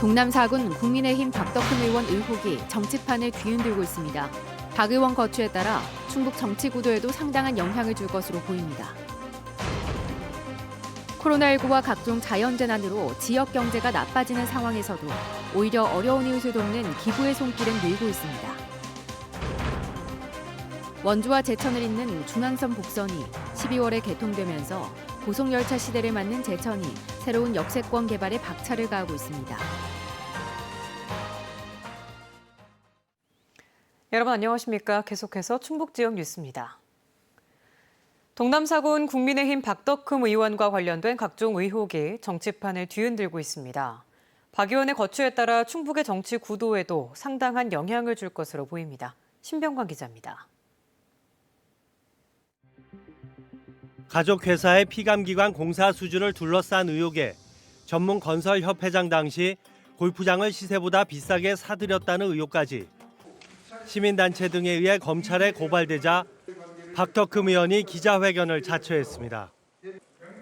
동남 4군 국민의힘 박덕흠 의원 의혹이 정치판을 뒤흔들고 있습니다. 박 의원 거취에 따라 충북 정치 구도에도 상당한 영향을 줄 것으로 보입니다. 코로나19와 각종 자연재난으로 지역 경제가 나빠지는 상황에서도 오히려 어려운 이웃을 돕는 기부의 손길은 늘고 있습니다. 원주와 제천을 잇는 중앙선 복선이 12월에 개통되면서 고속열차 시대를 맞는 제천이 새로운 역세권 개발에 박차를 가하고 있습니다. 여러분 안녕하십니까? 계속해서 충북 지역 뉴스입니다. 동남 4군 국민의힘 박덕흠 의원과 관련된 각종 의혹이 정치판을 뒤흔들고 있습니다. 박 의원의 거취에 따라 충북의 정치 구도에도 상당한 영향을 줄 것으로 보입니다. 신병관 기자입니다. 가족회사의 피감기관 공사 수주를 둘러싼 의혹에 전문 건설협회장 당시 골프장을 시세보다 비싸게 사들였다는 의혹까지 시민단체 등에 의해 검찰에 고발되자 박덕흠 의원이 기자회견을 자처했습니다.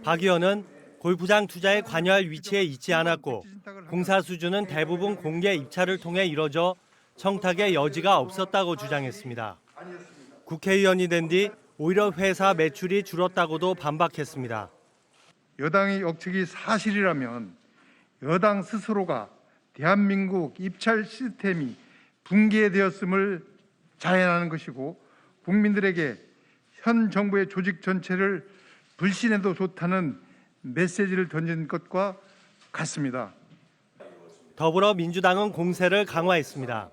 박 의원은 골프장 투자에 관여할 위치에 있지 않았고 공사 수주는 대부분 공개 입찰을 통해 이뤄져 청탁의 여지가 없었다고 주장했습니다. 국회의원이 된 뒤 오히려 회사 매출이 줄었다고도 반박했습니다. 여당의 억측이 사실이라면 여당 스스로가 대한민국 입찰 시스템이 붕괴되었음을 자행하는 것이고 국민들에게 현 정부의 조직 전체를 불신해도 좋다는 메시지를 던진 것과 같습니다. 더불어민주당은 공세를 강화했습니다.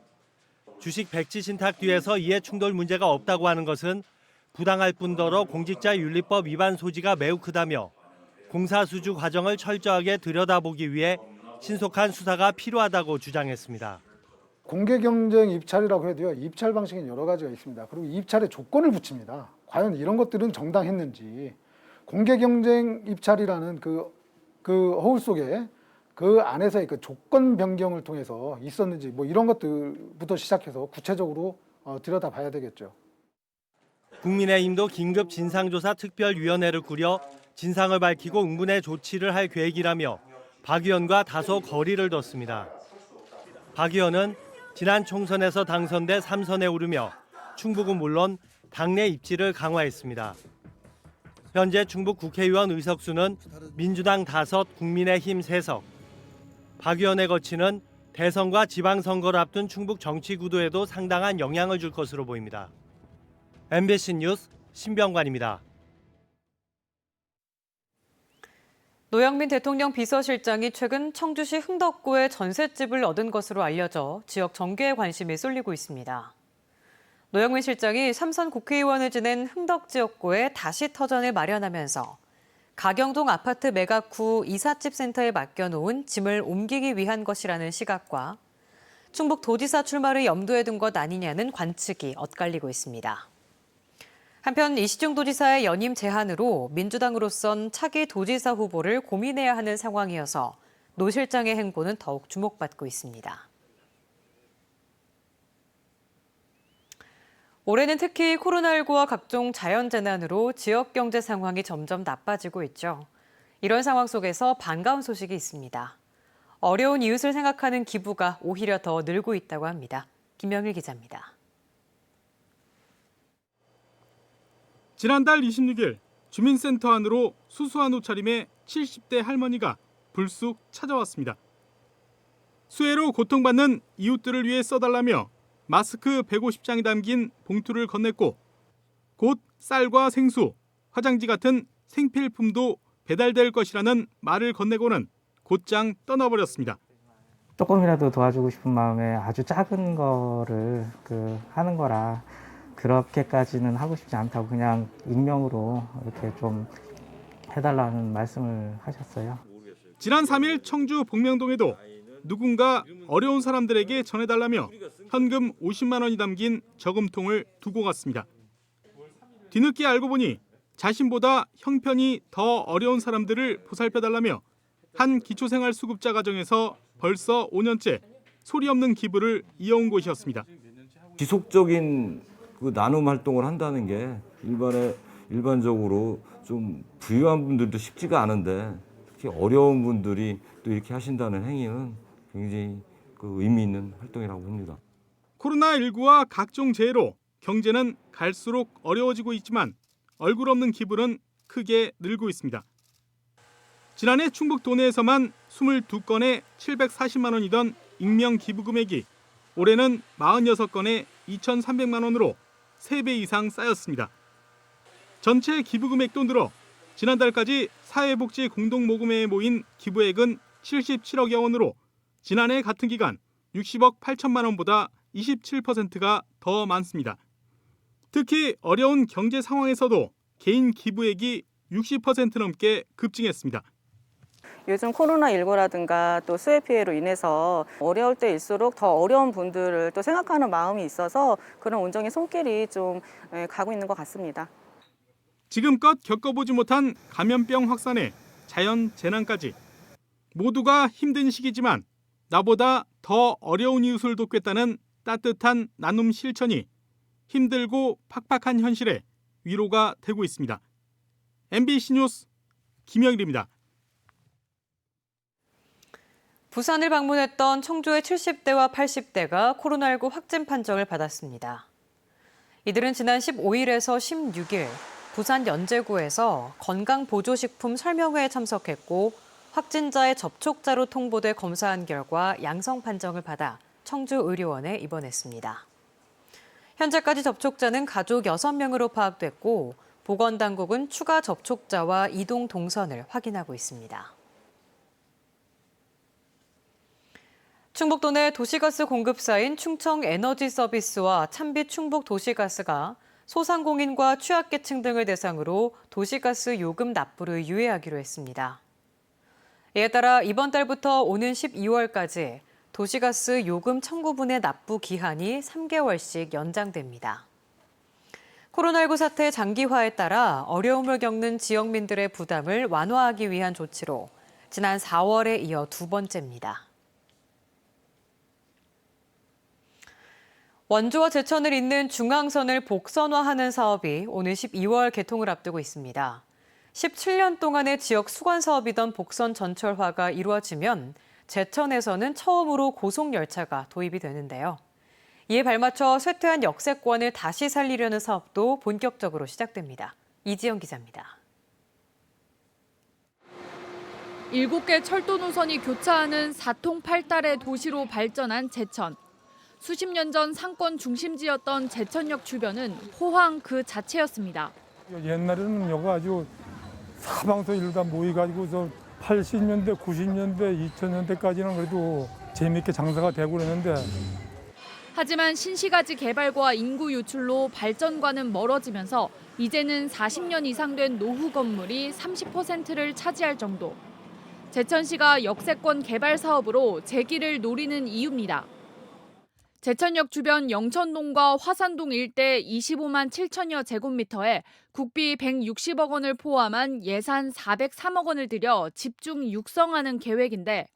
주식 백지 신탁 뒤에서 이해충돌 문제가 없다고 하는 것은 부당할 뿐더러 공직자윤리법 위반 소지가 매우 크다며 공사 수주 과정을 철저하게 들여다보기 위해 신속한 수사가 필요하다고 주장했습니다. 공개 경쟁 입찰이라고 해도요. 입찰 방식은 여러 가지가 있습니다. 그리고 입찰에 조건을 붙입니다. 과연 이런 것들은 정당했는지 공개 경쟁 입찰이라는 그 허울 속에 그 안에서의 그 조건 변경을 통해서 있었는지 뭐 이런 것들부터 시작해서 구체적으로 들여다봐야 되겠죠. 국민의힘도 긴급 진상조사 특별위원회를 꾸려 진상을 밝히고 응분의 조치를 할 계획이라며 박 의원과 다소 거리를 뒀습니다. 박 의원은 지난 총선에서 당선돼 3선에 오르며 충북은 물론 당내 입지를 강화했습니다. 현재 충북 국회의원 의석수는 민주당 5, 국민의힘 3석. 박 의원의 거취는 대선과 지방선거를 앞둔 충북 정치 구도에도 상당한 영향을 줄 것으로 보입니다. MBC 뉴스 신병관입니다. 노영민 대통령 비서실장이 최근 청주시 흥덕구에 전셋집을 얻은 것으로 알려져 지역 정계에 관심이 쏠리고 있습니다. 노영민 실장이 3선 국회의원을 지낸 흥덕 지역구에 다시 터전을 마련하면서 가경동 아파트 매각 후 이삿집 센터에 맡겨놓은 짐을 옮기기 위한 것이라는 시각과 충북 도지사 출마를 염두에 둔 것 아니냐는 관측이 엇갈리고 있습니다. 한편 이시중 도지사의 연임 제한으로 민주당으로선 차기 도지사 후보를 고민해야 하는 상황이어서 노 실장의 행보는 더욱 주목받고 있습니다. 올해는 특히 코로나19와 각종 자연재난으로 지역 경제 상황이 점점 나빠지고 있죠. 이런 상황 속에서 반가운 소식이 있습니다. 어려운 이웃을 생각하는 기부가 오히려 더 늘고 있다고 합니다. 김명일 기자입니다. 지난달 26일 주민센터 안으로 수수한 옷차림의 70대 할머니가 불쑥 찾아왔습니다. 수해로 고통받는 이웃들을 위해 써달라며 마스크 150장이 담긴 봉투를 건넸고 곧 쌀과 생수, 화장지 같은 생필품도 배달될 것이라는 말을 건네고는 곧장 떠나버렸습니다. 조금이라도 도와주고 싶은 마음에 아주 작은 거를 하는 거라 그렇게까지는 하고 싶지 않다고 그냥 익명으로 이렇게 좀 해달라는 말씀을 하셨어요. 지난 3일 청주 복명동에도 누군가 어려운 사람들에게 전해달라며 현금 50만 원이 담긴 저금통을 두고 갔습니다. 뒤늦게 알고 보니 자신보다 형편이 더 어려운 사람들을 보살펴달라며 한 기초생활수급자 가정에서 벌써 5년째 소리 없는 기부를 이어온 곳이었습니다. 지속적인 그 나눔 활동을 한다는 게 일반적으로 좀 부유한 분들도 쉽지가 않은데 특히 어려운 분들이 또 이렇게 하신다는 행위는 굉장히 그 의미 있는 활동이라고 봅니다. 코로나19와 각종 재해로 경제는 갈수록 어려워지고 있지만 얼굴 없는 기부는 크게 늘고 있습니다. 지난해 충북 도내에서만 22건에 740만 원이던 익명 기부 금액이 올해는 46건에 2,300만 원으로 3배 이상 쌓였습니다. 전체 기부 금액도 늘어 지난달까지 사회복지 공동모금회에 모인 기부액은 77억여 원으로 지난해 같은 기간 60억 8천만 원보다 27%가 더 많습니다. 특히 어려운 경제 상황에서도 개인 기부액이 60% 넘게 급증했습니다. 요즘 코로나19라든가 또 수해 피해로 인해서 어려울 때일수록 더 어려운 분들을 또 생각하는 마음이 있어서 그런 온정의 손길이 좀 가고 있는 것 같습니다. 지금껏 겪어보지 못한 감염병 확산에 자연 재난까지 모두가 힘든 시기지만 나보다 더 어려운 이웃을 돕겠다는 따뜻한 나눔 실천이 힘들고 팍팍한 현실에 위로가 되고 있습니다. MBC 뉴스 김영일입니다. 부산을 방문했던 청주의 70대와 80대가 코로나19 확진 판정을 받았습니다. 이들은 지난 15일에서 16일 부산 연제구에서 건강보조식품 설명회에 참석했고 확진자의 접촉자로 통보돼 검사한 결과 양성 판정을 받아 청주의료원에 입원했습니다. 현재까지 접촉자는 가족 6명으로 파악됐고 보건당국은 추가 접촉자와 이동 동선을 확인하고 있습니다. 충북도 내 도시가스 공급사인 충청에너지서비스와 찬빛충북도시가스가 소상공인과 취약계층 등을 대상으로 도시가스 요금 납부를 유예하기로 했습니다. 이에 따라 이번 달부터 오는 12월까지 도시가스 요금 청구분의 납부 기한이 3개월씩 연장됩니다. 코로나19 사태 장기화에 따라 어려움을 겪는 지역민들의 부담을 완화하기 위한 조치로 지난 4월에 이어 두 번째입니다. 원주와 제천을 잇는 중앙선을 복선화하는 사업이 오는 12월 개통을 앞두고 있습니다. 17년 동안의 지역 수관 사업이던 복선 전철화가 이루어지면 제천에서는 처음으로 고속열차가 도입이 되는데요. 이에 발맞춰 쇠퇴한 역세권을 다시 살리려는 사업도 본격적으로 시작됩니다. 이지영 기자입니다. 7개 철도 노선이 교차하는 사통팔달의 도시로 발전한 제천. 수십 년 전 상권 중심지였던 제천역 주변은 호황 그 자체였습니다. 옛날에는 여기가 아주 사방서 일다 모여가지고 80년대, 90년대, 2000년대까지는 그래도 재미있게 장사가 되고 그랬는데 하지만 신시가지 개발과 인구 유출로 발전과는 멀어지면서 이제는 40년 이상 된 노후 건물이 30%를 차지할 정도. 제천시가 역세권 개발 사업으로 재기를 노리는 이유입니다. 제천역 주변 영천동과 화산동 일대 25만 7천여 제곱미터에 국비 160억 원을 포함한 예산 403억 원을 들여 집중 육성하는 계획인데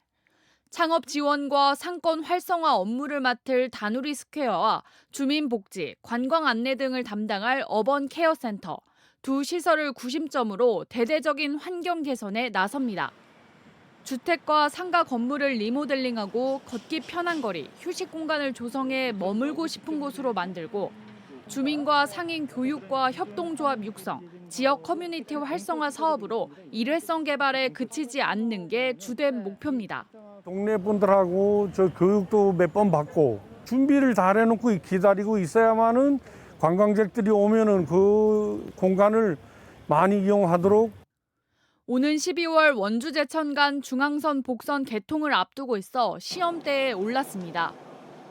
창업 지원과 상권 활성화 업무를 맡을 다누리 스퀘어와 주민복지, 관광 안내 등을 담당할 어번 케어센터, 두 시설을 구심점으로 대대적인 환경 개선에 나섭니다. 주택과 상가 건물을 리모델링하고 걷기 편한 거리, 휴식 공간을 조성해 머물고 싶은 곳으로 만들고 주민과 상인 교육과 협동조합 육성, 지역 커뮤니티 활성화 사업으로 일회성 개발에 그치지 않는 게 주된 목표입니다. 동네 분들하고 저 교육도 몇 번 받고 준비를 잘 해놓고 기다리고 있어야만은 관광객들이 오면은 그 공간을 많이 이용하도록. 오는 12월 원주 제천 간 중앙선 복선 개통을 앞두고 있어 시험대에 올랐습니다.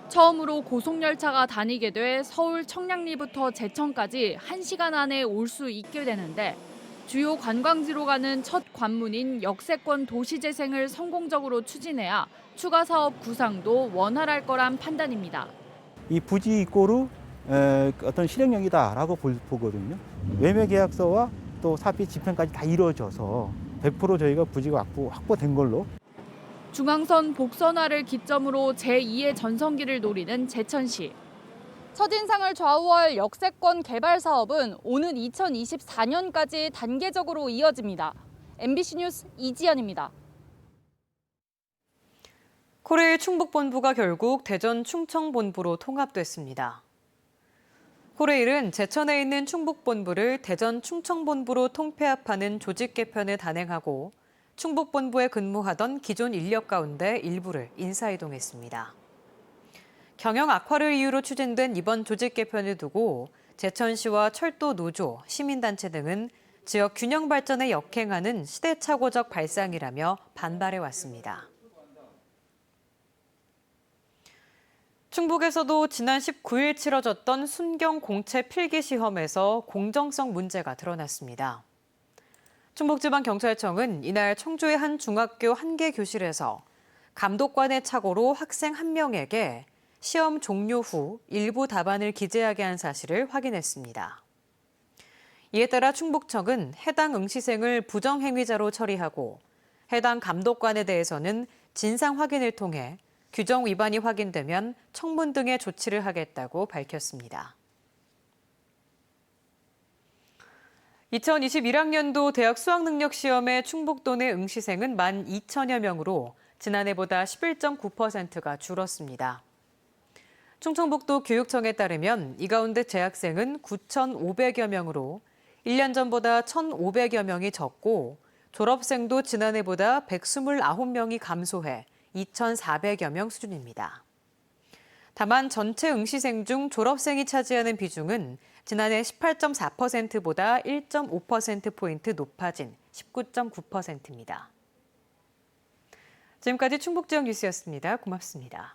처음으로 고속열차가 다니게 돼 서울 청량리부터 제천까지 1시간 안에 올 수 있게 되는데 주요 관광지로 가는 첫 관문인 역세권 도시재생을 성공적으로 추진해야 추가 사업 구상도 원활할 거란 판단입니다. 이 부지 이꼬르 어떤 실행력이다라고 보거든요. 매매 계약서와 또 사비 집행까지 다 이루어져서 100% 저희가 부지가 확보된 걸로. 중앙선 복선화를 기점으로 제2의 전성기를 노리는 제천시. 첫인상을 좌우할 역세권 개발 사업은 오는 2024년까지 단계적으로 이어집니다. MBC 뉴스 이지연입니다. 코레일 충북본부가 결국 대전 충청본부로 통합됐습니다. 코레일은 제천에 있는 충북본부를 대전 충청본부로 통폐합하는 조직 개편을 단행하고 충북본부에 근무하던 기존 인력 가운데 일부를 인사이동했습니다. 경영 악화를 이유로 추진된 이번 조직 개편을 두고 제천시와 철도 노조, 시민단체 등은 지역 균형 발전에 역행하는 시대착오적 발상이라며 반발해왔습니다. 충북에서도 지난 19일 치러졌던 순경 공채 필기 시험에서 공정성 문제가 드러났습니다. 충북지방경찰청은 이날 청주의 한 중학교 한 개 교실에서 감독관의 착오로 학생 1명에게 시험 종료 후 일부 답안을 기재하게 한 사실을 확인했습니다. 이에 따라 충북청은 해당 응시생을 부정행위자로 처리하고 해당 감독관에 대해서는 진상 확인을 통해 규정 위반이 확인되면 청문 등의 조치를 하겠다고 밝혔습니다. 2021학년도 대학 수학능력시험의 충북도 내 응시생은 12,000여 명으로 지난해보다 11.9%가 줄었습니다. 충청북도 교육청에 따르면 이 가운데 재학생은 9,500여 명으로 1년 전보다 1,500여 명이 적고 졸업생도 지난해보다 129명이 감소해 2,400여 명 수준입니다. 다만 전체 응시생 중 졸업생이 차지하는 비중은 지난해 18.4%보다 1.5%포인트 높아진 19.9%입니다. 지금까지 충북지역 뉴스였습니다. 고맙습니다.